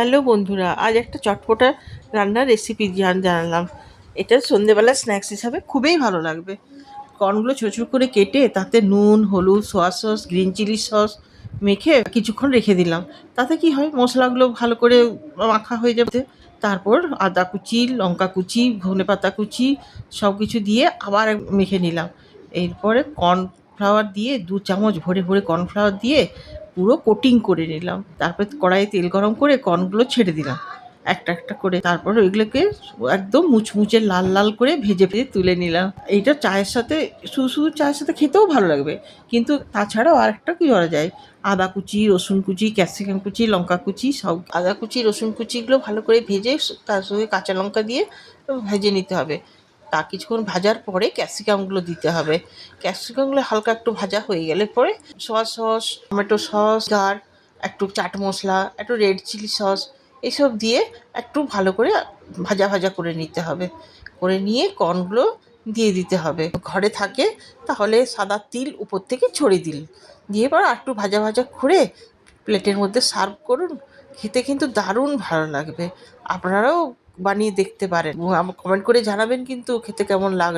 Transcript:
Hello বন্ধুরা, আজ একটা চটপটা রান্নার রেসিপি জানালাম। এটা সন্ধেবেলা স্ন্যাক্স হিসাবে খুবই ভালো লাগবে। কর্নগুলো ছোটো ছোটো করে কেটে তাতে নুন, হলুদ, soya sauce, green chilli sauce মেখে কিছুক্ষণ রেখে দিলাম। তাতে কি হয়, মশলাগুলো ভালো করে মাখা হয়ে যাবে। তারপর আদা কুচি, লঙ্কা কুচি, ধনেপাতা কুচি সব কিছু দিয়ে আবার মেখে নিলাম। এরপরে কর্নফ্লাওয়ার দিয়ে 2 চামচ ভরে ভরে কর্নফ্লাওয়ার দিয়ে পুরো কোটিং করে নিলাম। তারপর কড়াইয়ে তেল গরম করে কর্নগুলো ছেড়ে দিলাম একটা একটা করে। তারপর ওইগুলোকে একদম মুচমুচে লাল লাল করে ভেজে ভেজে তুলে নিলাম। এইটা চায়ের সাথে, শুধু চায়ের সাথে খেতেও ভালো লাগবে। কিন্তু তাছাড়াও আরেকটা কি করা যায়, আদা কুচি, রসুন কুচি, ক্যাপসিকাম কুচি, লঙ্কা কুচি সব, আদা কুচি, রসুন কুচিগুলো ভালো করে ভেজে তার সঙ্গে কাঁচা লঙ্কা দিয়ে ভেজে নিতে হবে। তা কিছুক্ষণ ভাজার পরে ক্যাপসিকামগুলো দিতে হবে। ক্যাপসিকামগুলো হালকা একটু ভাজা হয়ে গেলে পরে সয়া সস, টমেটো সস, একটু চাট মশলা, একটু রেড চিলি সস এসব দিয়ে একটু ভালো করে ভাজা ভাজা করে নিতে হবে। করে নিয়ে কর্নগুলো দিয়ে দিতে হবে। ঘরে থাকে তাহলে সাদা তিল উপর থেকে ছড়িয়ে দিল, দিয়ে এবার একটু ভাজা ভাজা করে প্লেটের মধ্যে সার্ভ করুন। খেতে কিন্তু দারুণ ভালো লাগবে। আপনারাও বানিয়ে দেখতে পারেন। কমেন্ট করে জানাবেন কিন্তু খেতে কেমন লাগবে।